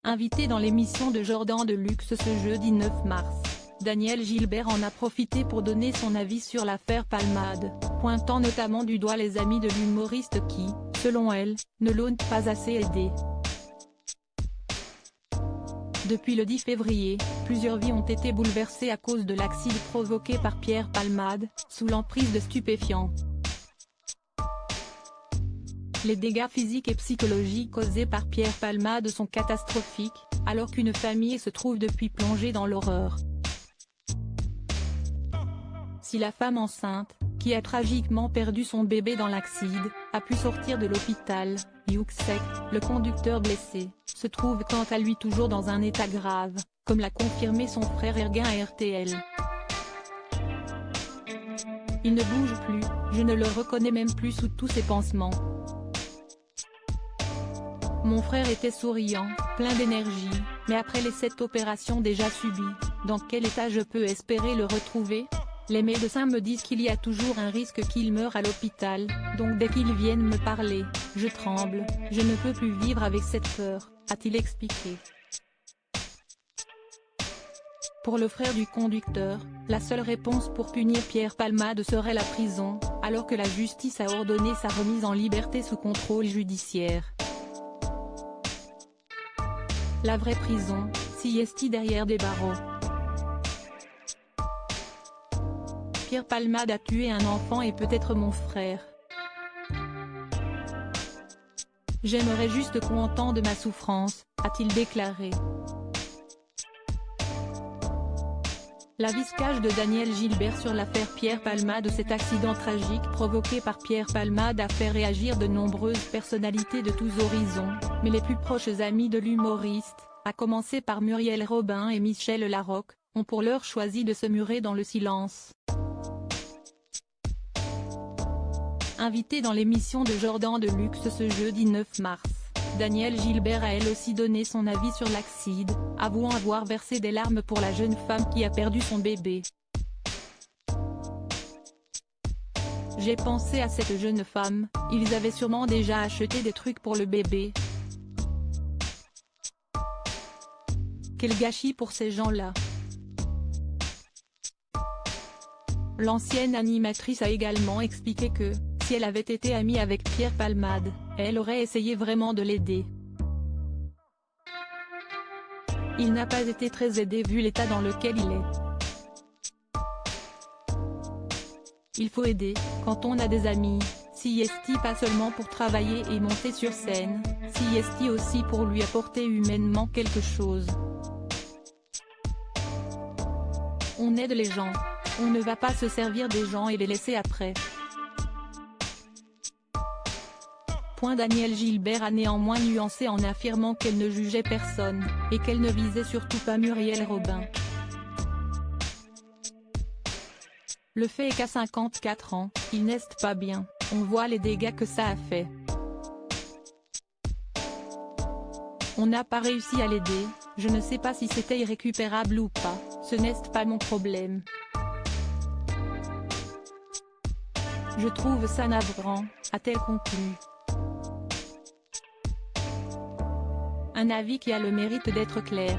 Invité dans l'émission de Jordan Deluxe ce jeudi 9 mars, Danielle Gilbert en a profité pour donner son avis sur l'affaire Palmade, pointant notamment du doigt les amis de l'humoriste qui, selon elle, ne l'ont pas assez aidé. Depuis le 10 février, plusieurs vies ont été bouleversées à cause de l'accident provoqué par Pierre Palmade, sous l'emprise de stupéfiants. Les dégâts physiques et psychologiques causés par Pierre Palmade sont catastrophiques, alors qu'une famille se trouve depuis plongée dans l'horreur. Si la femme enceinte, qui a tragiquement perdu son bébé dans l'accident, a pu sortir de l'hôpital, Yuksek, le conducteur blessé, se trouve quant à lui toujours dans un état grave, comme l'a confirmé son frère Erguin à RTL. Il ne bouge plus, je ne le reconnais même plus sous tous ses pansements. Mon frère était souriant, plein d'énergie, mais après les 7 opérations déjà subies, dans quel état je peux espérer le retrouver ? Les médecins me disent qu'il y a toujours un risque qu'il meure à l'hôpital, donc dès qu'ils viennent me parler, je tremble, je ne peux plus vivre avec cette peur, a-t-il expliqué. Pour le frère du conducteur, la seule réponse pour punir Pierre Palmade serait la prison, alors que la justice a ordonné sa remise en liberté sous contrôle judiciaire. La vraie prison, si est derrière des barreaux. Pierre Palmade a tué un enfant et peut-être mon frère. J'aimerais juste qu'on entende ma souffrance, a-t-il déclaré. La viscage de Danielle Gilbert sur l'affaire Pierre Palmade. Cet accident tragique provoqué par Pierre Palmade a fait réagir de nombreuses personnalités de tous horizons, mais les plus proches amis de l'humoriste, à commencer par Muriel Robin et Michel Larocque, ont pour l'heure choisi de se murer dans le silence. Invité dans l'émission de Jordan Deluxe ce jeudi 9 mars, Danielle Gilbert a elle aussi donné son avis sur l'accident, avouant avoir versé des larmes pour la jeune femme qui a perdu son bébé. J'ai pensé à cette jeune femme, ils avaient sûrement déjà acheté des trucs pour le bébé. Quel gâchis pour ces gens-là. L'ancienne animatrice a également expliqué que, si elle avait été amie avec Pierre Palmade, elle aurait essayé vraiment de l'aider. Il n'a pas été très aidé vu l'état dans lequel il est. Il faut aider, quand on a des amis, si est pas seulement pour travailler et monter sur scène, si est aussi pour lui apporter humainement quelque chose. On aide les gens, on ne va pas se servir des gens et les laisser après. Danielle Gilbert a néanmoins nuancé en affirmant qu'elle ne jugeait personne, et qu'elle ne visait surtout pas Muriel Robin. Le fait est qu'à 54 ans, il n'est pas bien, on voit les dégâts que ça a fait. On n'a pas réussi à l'aider, je ne sais pas si c'était irrécupérable ou pas, ce n'est pas mon problème. Je trouve ça navrant, a-t-elle conclu. Un avis qui a le mérite d'être clair.